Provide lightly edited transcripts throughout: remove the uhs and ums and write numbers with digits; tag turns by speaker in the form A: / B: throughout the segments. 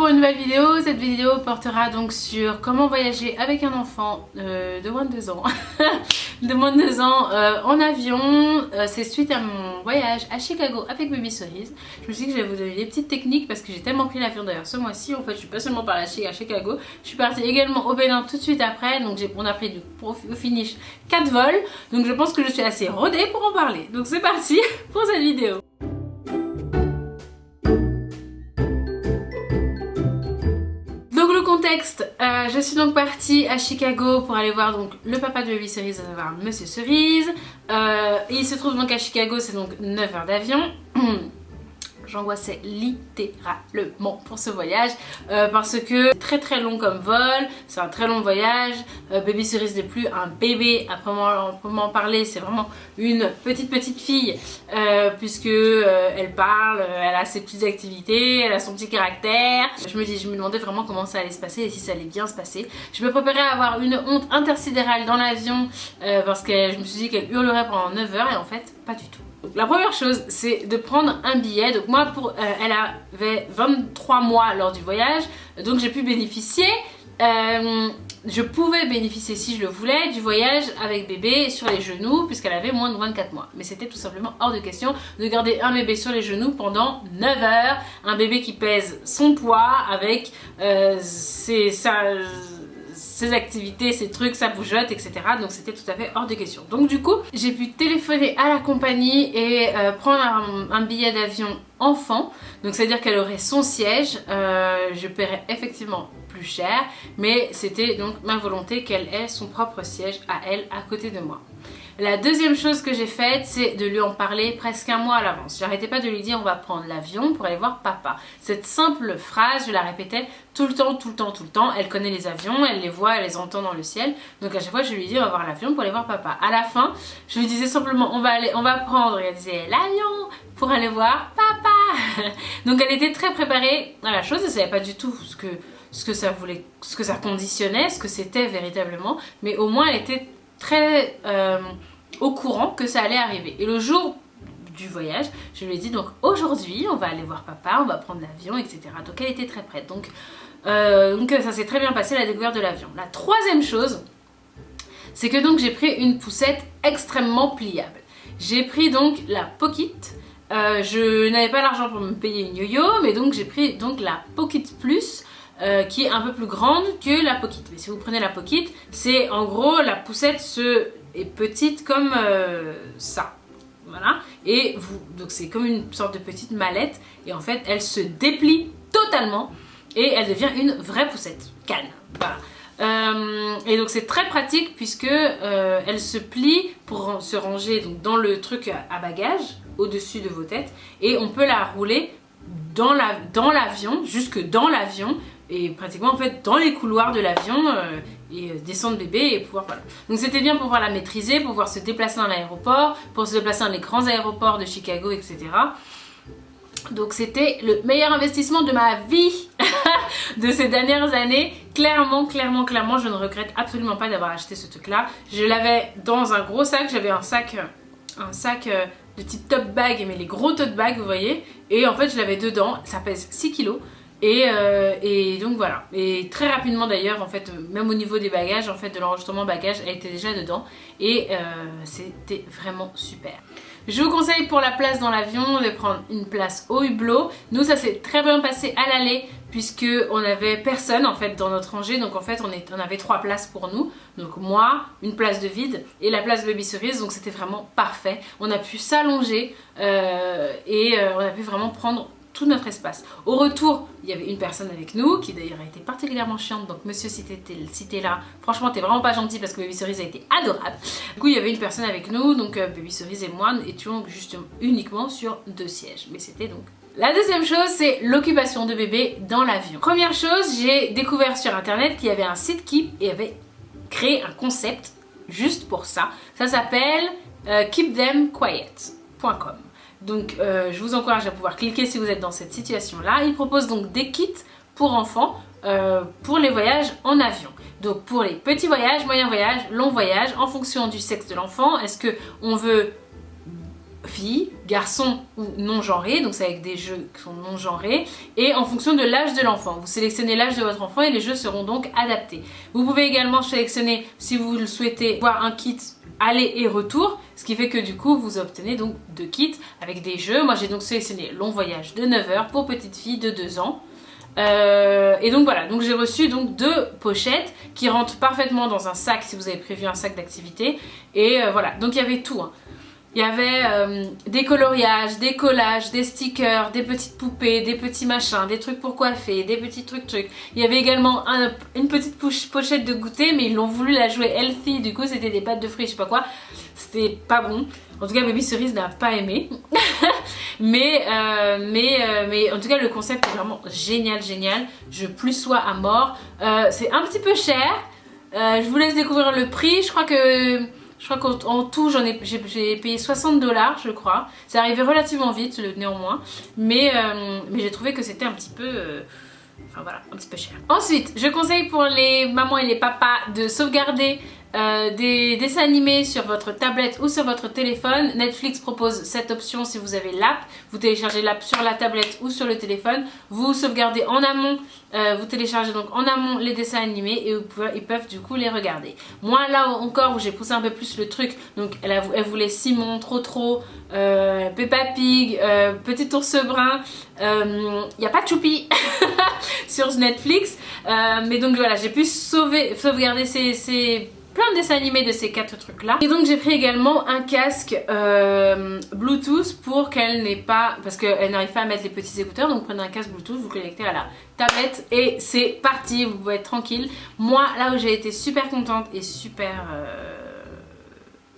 A: pour une nouvelle vidéo. Cette vidéo portera donc sur comment voyager avec un enfant de moins de 2 ans de moins de 2 ans en avion. C'est suite à mon voyage à Chicago avec Baby Cerise. Je me suis dit que j'allais vous donner des petites techniques parce que j'ai tellement pris l'avion d'ailleurs ce mois-ci. En fait, je suis pas seulement partie à Chicago, je suis partie également au Bénin tout de suite après. Donc on a pris au finish 4 vols. Donc je pense que je suis assez rodée pour en parler. Donc c'est parti pour cette vidéo. Contexte, je suis donc partie à Chicago pour aller voir donc le papa de Baby Cerise, à savoir Monsieur Cerise. Il se trouve donc à Chicago, c'est donc 9 heures d'avion. J'angoissais littéralement pour ce voyage parce que c'est très long comme vol, c'est un très long voyage. Baby Cerise n'est plus un bébé à proprement parler, c'est vraiment une petite fille puisque elle parle, elle a ses petites activités, elle a son petit caractère. Je me demandais vraiment comment ça allait se passer et si ça allait bien se passer. Je me préparais à avoir une honte intersidérale dans l'avion parce que je me suis dit qu'elle hurlerait pendant 9 heures et en fait pas du tout. Donc, la première chose, c'est de prendre un billet. Donc moi, elle avait 23 mois lors du voyage, donc j'ai pu bénéficier, je pouvais bénéficier si je le voulais du voyage avec bébé sur les genoux puisqu'elle avait moins de 24 mois. Mais c'était tout simplement hors de question de garder un bébé sur les genoux pendant 9 heures. Un bébé qui pèse son poids avec ses activités, ses trucs, sa bougeotte, etc. Donc c'était tout à fait hors de question. Donc du coup, j'ai pu téléphoner à la compagnie et prendre un billet d'avion enfant. Donc c'est à dire qu'elle aurait son siège. Je paierais effectivement plus cher, mais c'était donc ma volonté qu'elle ait son propre siège à elle, à côté de moi. La deuxième chose que j'ai faite, c'est de lui en parler presque un mois à l'avance. J'arrêtais pas de lui dire on va prendre l'avion pour aller voir papa. Cette simple phrase, je la répétais tout le temps. Elle connaît les avions, elle les voit, elle les entend dans le ciel. Donc à chaque fois je lui dis on va voir l'avion pour aller voir papa. À la fin, je lui disais simplement on va prendre, et elle disait l'avion pour aller voir papa. Donc elle était très préparée à la chose, elle savait pas du tout ce que ça voulait, ce que ça conditionnait, ce que c'était véritablement, mais au moins elle était très au courant que ça allait arriver. Et le jour du voyage, je lui ai dit donc aujourd'hui on va aller voir papa, on va prendre l'avion, etc. Donc elle était très prête. Donc ça s'est très bien passé, la découverte de l'avion. La troisième chose, c'est que donc j'ai pris une poussette extrêmement pliable. J'ai pris donc la Pocket. Je n'avais pas l'argent pour me payer une yo-yo, mais donc j'ai pris donc la Pocket Plus. Qui est un peu plus grande que la Pocket. Mais si vous prenez la Pocket, c'est en gros la poussette est petite comme ça. Voilà. Et donc c'est comme une sorte de petite mallette. Et en fait, elle se déplie totalement et elle devient une vraie poussette. Canne. Voilà. Et donc c'est très pratique puisque elle se plie pour se ranger donc, dans le truc à bagages au-dessus de vos têtes. Et on peut la rouler dans l'avion, jusque dans l'avion. Et pratiquement en fait dans les couloirs de l'avion et descendre bébé et pouvoir voilà. Donc c'était bien pour pouvoir la maîtriser, pour pouvoir se déplacer dans l'aéroport, pour se déplacer dans les grands aéroports de Chicago, etc. Donc c'était le meilleur investissement de ma vie de ces dernières années. Clairement, je ne regrette absolument pas d'avoir acheté ce truc là. Je l'avais dans un gros sac, j'avais un sac de type top bag, mais les gros tote bags vous voyez. Et en fait je l'avais dedans, ça pèse 6 kilos. Et donc voilà, et très rapidement d'ailleurs en fait, même au niveau des bagages, en fait de l'enregistrement bagages, elle était déjà dedans et c'était vraiment super. Je vous conseille pour la place dans l'avion de prendre une place au hublot. Nous ça s'est très bien passé à l'aller puisque on avait personne en fait dans notre rangée, donc en fait on avait 3 places pour nous, donc moi, une place de vide et la place Baby Cerise, donc c'était vraiment parfait. On a pu s'allonger et on a pu vraiment prendre tout notre espace. Au retour, il y avait une personne avec nous qui d'ailleurs a été particulièrement chiante. Donc monsieur, si t'es là, franchement t'es vraiment pas gentil parce que Baby Cerise a été adorable. Du coup il y avait une personne avec nous, donc Baby Cerise et moi étions justement uniquement sur 2 sièges. Mais c'était donc... La deuxième chose, c'est l'occupation de bébé dans l'avion. Première chose, j'ai découvert sur internet qu'il y avait un site qui avait créé un concept juste pour ça. Ça s'appelle keepthemquiet.com. Donc je vous encourage à pouvoir cliquer si vous êtes dans cette situation là. Ils proposent donc des kits pour enfants pour les voyages en avion. Donc pour les petits voyages, moyens voyages, longs voyages, en fonction du sexe de l'enfant. Est-ce qu'on veut filles, garçons ou non genrés, donc c'est avec des jeux qui sont non genrés, et en fonction de l'âge de l'enfant. Vous sélectionnez l'âge de votre enfant et les jeux seront donc adaptés. Vous pouvez également sélectionner, si vous le souhaitez, voir un kit aller et retour, ce qui fait que du coup vous obtenez donc 2 kits avec des jeux. Moi j'ai donc sélectionné long voyage de 9 heures pour petite fille de 2 ans. Et donc voilà, donc j'ai reçu donc 2 pochettes qui rentrent parfaitement dans un sac si vous avez prévu un sac d'activité. Et voilà, donc il y avait tout, hein. Il y avait des coloriages, des collages, des stickers, des petites poupées, des petits machins, des trucs pour coiffer, des petits trucs. Il y avait également une petite pochette de goûter, mais ils l'ont voulu la jouer healthy, du coup c'était des pâtes de fruits, je sais pas quoi. C'était pas bon. En tout cas, Baby Cerise n'a pas aimé. mais en tout cas, le concept est vraiment génial. Je plus sois à mort. C'est un petit peu cher. Je vous laisse découvrir le prix. Je crois qu'en tout, j'ai payé 60 $, je crois. C'est arrivé relativement vite, néanmoins. Mais j'ai trouvé que c'était un petit peu... enfin voilà, un petit peu cher. Ensuite, je conseille pour les mamans et les papas de sauvegarder des dessins animés sur votre tablette ou sur votre téléphone. Netflix propose cette option si vous avez l'app. Vous téléchargez l'app sur la tablette ou sur le téléphone. Vous sauvegardez en amont, vous téléchargez donc en amont les dessins animés et ils peuvent du coup les regarder. Moi là encore où j'ai poussé un peu plus le truc, donc elle voulait Simon, Trotro, Peppa Pig, Petit ours brun. Il n'y a pas de Choupi sur Netflix, mais donc voilà, j'ai pu sauvegarder plein de dessins animés de ces 4 trucs là. Et donc j'ai pris également un casque Bluetooth pour qu'elle n'ait pas, parce qu'elle n'arrive pas à mettre les petits écouteurs, donc prenez un casque Bluetooth, vous connectez à la tablette et c'est parti, vous pouvez être tranquille. Moi là où j'ai été super contente et super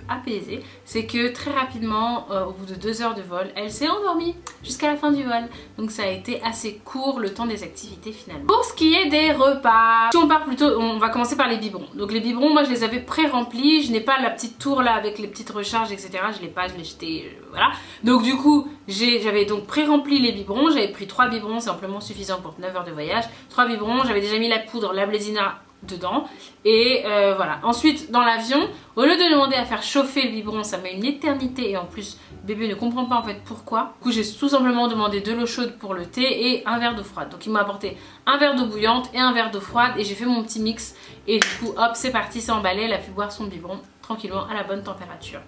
A: apaisée, c'est que très rapidement, au bout de 2 heures de vol, elle s'est endormie jusqu'à la fin du vol. Donc ça a été assez court le temps des activités finalement. Pour ce qui est des repas, si on part plutôt, on va commencer par les biberons. Donc les biberons, moi je les avais pré-remplis, je n'ai pas la petite tour là avec les petites recharges etc. Je l'ai pas, je l'ai jeté, voilà. Donc du coup, j'avais donc pré-rempli les biberons, j'avais pris 3 biberons, c'est amplement suffisant pour 9 heures de voyage. 3 biberons, j'avais déjà mis la poudre, la blédina dedans et voilà. Ensuite dans l'avion, au lieu de demander à faire chauffer le biberon, ça met une éternité et en plus bébé ne comprend pas en fait pourquoi. Du coup j'ai tout simplement demandé de l'eau chaude pour le thé et un verre d'eau froide. Donc il m'a apporté un verre d'eau bouillante et un verre d'eau froide et j'ai fait mon petit mix et du coup hop c'est parti, c'est emballé, elle a pu boire son biberon tranquillement à la bonne température.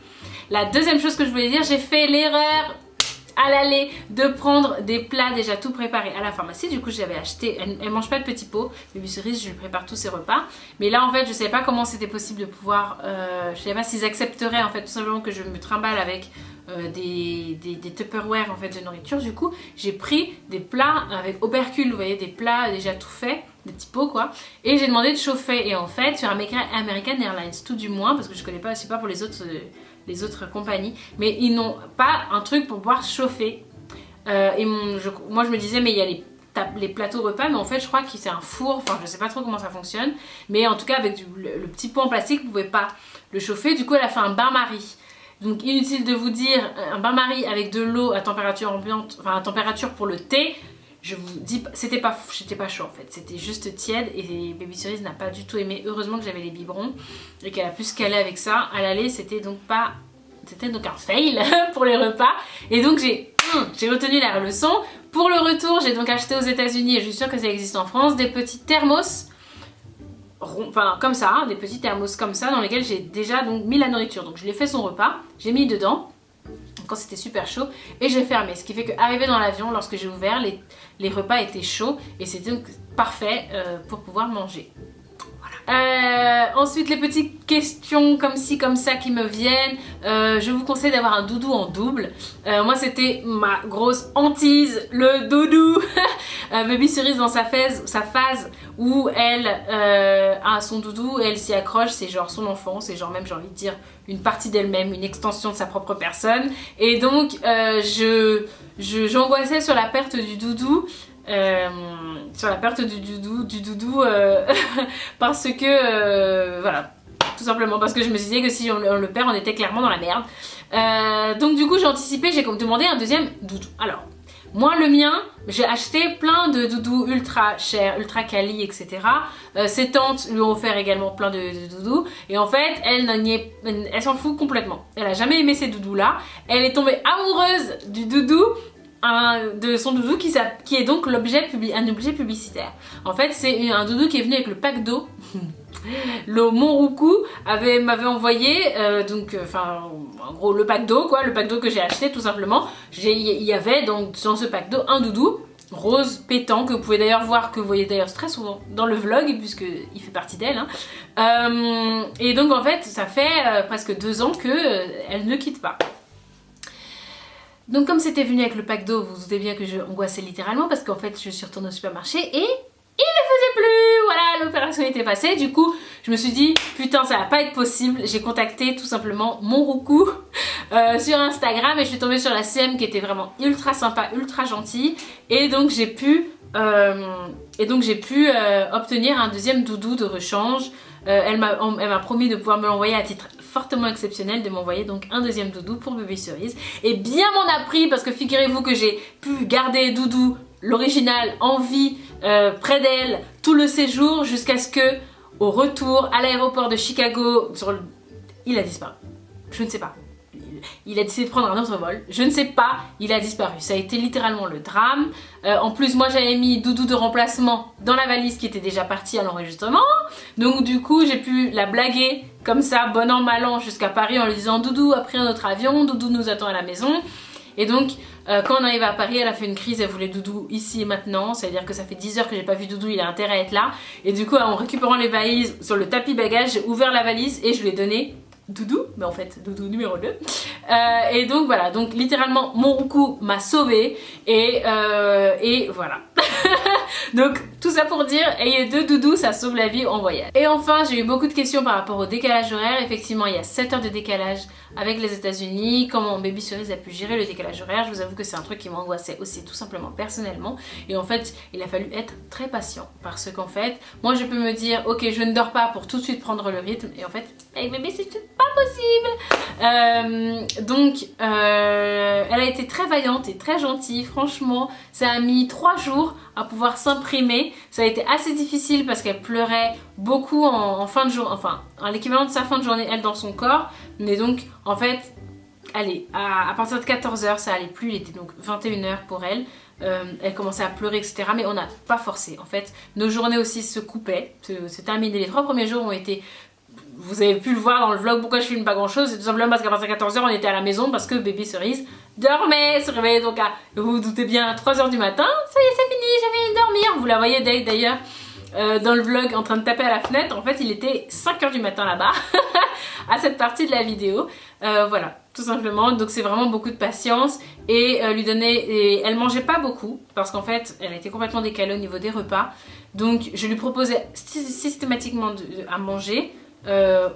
A: La deuxième chose que je voulais dire, j'ai fait l'erreur à l'aller de prendre des plats déjà tout préparés à la pharmacie. Du coup j'avais acheté, elle mange pas de petits pots, Baby Cerise, je lui prépare tous ses repas, mais là en fait je savais pas comment c'était possible de pouvoir, je savais pas s'ils accepteraient en fait tout simplement que je me trimballe avec des Tupperware en fait de nourriture. Du coup j'ai pris des plats avec opercule, vous voyez, des plats déjà tout faits, des petits pots quoi, et j'ai demandé de chauffer. Et en fait sur American Airlines tout du moins, parce que je connais pas, je sais pas pour les autres compagnies, mais ils n'ont pas un truc pour pouvoir chauffer. Et moi je me disais mais il y a les plateaux repas, mais en fait je crois que c'est un four, enfin je sais pas trop comment ça fonctionne, mais en tout cas avec le petit pot en plastique vous pouvez pas le chauffer. Du coup elle a fait un bain-marie. Donc inutile de vous dire, un bain-marie avec de l'eau à température ambiante, enfin à température pour le thé, je vous dis, j'étais pas chaud en fait, c'était juste tiède et Baby Cerise n'a pas du tout aimé. Heureusement que j'avais les biberons et qu'elle a pu se caler avec ça. À l'aller c'était donc un fail pour les repas et donc j'ai retenu la leçon. Pour le retour j'ai donc acheté aux États-Unis et je suis sûre que ça existe en France, des petits thermos, enfin comme ça, hein, des petits thermos comme ça dans lesquels j'ai déjà donc mis la nourriture. Donc je lui ai fait son repas, j'ai mis dedans quand c'était super chaud et j'ai fermé, ce qui fait qu'arrivé dans l'avion, lorsque j'ai ouvert, les repas étaient chauds et c'était donc parfait pour pouvoir manger. Ensuite les petites questions comme ci comme ça qui me viennent, je vous conseille d'avoir un doudou en double. Moi c'était ma grosse hantise, le doudou. Baby Cerise dans sa phase où elle a son doudou et elle s'y accroche, c'est genre son enfant, c'est genre même j'ai envie de dire une partie d'elle-même, une extension de sa propre personne. Et donc j'angoissais sur la perte du doudou. Parce que voilà, tout simplement parce que je me disais que si on le perd on était clairement dans la merde. Donc du coup j'ai anticipé, j'ai demandé un deuxième doudou. Alors Moi le mien, j'ai acheté plein de doudous ultra chers, ultra quali, etc. Ses tantes lui ont offert également plein de doudous. Et en fait, elle s'en fout complètement. Elle a jamais aimé ces doudous là. Elle est tombée amoureuse du doudou, de son doudou qui est donc un objet publicitaire. En fait, c'est un doudou qui est venu avec le pack d'eau. Le Monroucou m'avait envoyé en gros le pack d'eau, le pack d'eau que j'ai acheté tout simplement. Il y avait donc dans ce pack d'eau un doudou rose pétant que vous pouvez d'ailleurs voir, que vous voyez d'ailleurs très souvent dans le vlog puisque il fait partie d'elle. Et donc en fait ça fait presque 2 ans que elle ne quitte pas. Donc comme c'était venu avec le pack d'eau, vous vous doutez bien que je angoissais littéralement parce qu'en fait je suis retournée au supermarché et il ne faisait plus. Voilà, l'opération était passée. Du coup, je me suis dit, putain, ça va pas être possible. J'ai contacté tout simplement Monroucou sur Instagram et je suis tombée sur la CM qui était vraiment ultra sympa, ultra gentille. Et donc j'ai pu obtenir un deuxième doudou de rechange. Elle m'a promis de pouvoir me l'envoyer à titre fortement exceptionnel, de m'envoyer donc un deuxième doudou pour bébé cerise. Et bien m'en a pris parce que figurez-vous que j'ai pu garder doudou, l'original, en vie, près d'elle tout le séjour jusqu'à ce que, au retour à l'aéroport de Chicago, il a disparu. Je ne sais pas. Il a décidé de prendre un autre vol. Je ne sais pas, il a disparu. Ça a été littéralement le drame. En plus, moi j'avais mis doudou de remplacement dans la valise qui était déjà partie à l'enregistrement. Donc du coup, j'ai pu la blaguer comme ça, bon an, mal an, jusqu'à Paris en lui disant Doudou a pris un autre avion, Doudou nous attend à la maison. Et donc, quand on arrive à Paris, elle a fait une crise, elle voulait Doudou ici et maintenant. C'est-à-dire que ça fait 10 heures que j'ai pas vu Doudou, il a intérêt à être là. Et du coup, en récupérant les valises sur le tapis bagage, j'ai ouvert la valise et je lui ai donné Doudou, mais en fait Doudou numéro 2. Et donc voilà, donc littéralement Monroucou m'a sauvée et voilà. Donc tout ça pour dire, ayez 2 doudous, ça sauve la vie en voyage. Et enfin, j'ai eu beaucoup de questions par rapport au décalage horaire. Effectivement, il y a 7 heures de décalage avec les États-Unis. Comment Baby Cerise a pu gérer le décalage horaire? Je vous avoue que c'est un truc qui m'angoissait aussi tout simplement personnellement. Et en fait, il a fallu être très patient parce qu'en fait, moi je peux me dire ok, je ne dors pas pour tout de suite prendre le rythme. Et en fait, avec bébé, c'est pas possible. Donc, elle a été très vaillante et très gentille. Franchement, ça a mis 3 jours à pouvoir s'imprimer. Ça a été assez difficile parce qu'elle pleurait beaucoup en fin de journée, enfin, à l'équivalent de sa fin de journée, elle dans son corps. Mais donc, en fait, allez, à partir de 14 h, ça allait plus. Il était donc 21 h pour elle. Elle commençait à pleurer, etc. Mais on n'a pas forcé. En fait, nos journées aussi se coupaient, se terminaient. Les 3 premiers jours ont été... Vous avez pu le voir dans le vlog, pourquoi je filme pas grand chose, c'est tout simplement parce qu'à partir de 14 h on était à la maison parce que bébé Cerise dormait, se réveillait donc à, vous vous doutez bien, à 3 h du matin. Ça y est, c'est fini, j'ai fini de dormir. Vous la voyez d'ailleurs dans le vlog en train de taper à la fenêtre. En fait, il était 5 h du matin là-bas à cette partie de la vidéo. Voilà, tout simplement. Donc c'est vraiment beaucoup de patience et lui donner... Et elle mangeait pas beaucoup parce qu'en fait, elle était complètement décalée au niveau des repas. Donc je lui proposais systématiquement à manger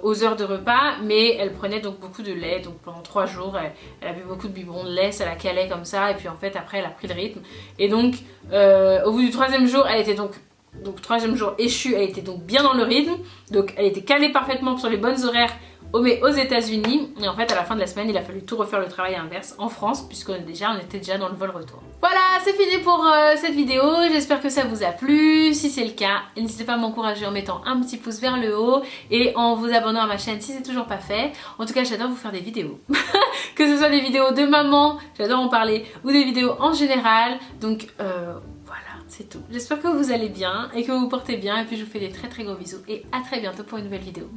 A: aux heures de repas, mais elle prenait donc beaucoup de lait. Donc pendant 3 jours, elle a bu beaucoup de biberons de lait, ça la calait comme ça. Et puis en fait, après, elle a pris le rythme. Et donc, au bout du 3e jour, elle était donc 3e jour échu, elle était donc bien dans le rythme. Donc elle était calée parfaitement sur les bonnes horaires aux États-Unis. Et en fait, à la fin de la semaine, il a fallu tout refaire le travail inverse en France, puisqu'on était déjà dans le vol retour. Voilà, c'est fini pour cette vidéo. J'espère que ça vous a plu. Si c'est le cas, n'hésitez pas à m'encourager en mettant un petit pouce vers le haut et en vous abonnant à ma chaîne si c'est toujours pas fait. En tout cas, j'adore vous faire des vidéos. Que ce soit des vidéos de maman, j'adore en parler, ou des vidéos en général. Donc voilà, c'est tout. J'espère que vous allez bien et que vous vous portez bien. Et puis je vous fais des très gros bisous et à très bientôt pour une nouvelle vidéo.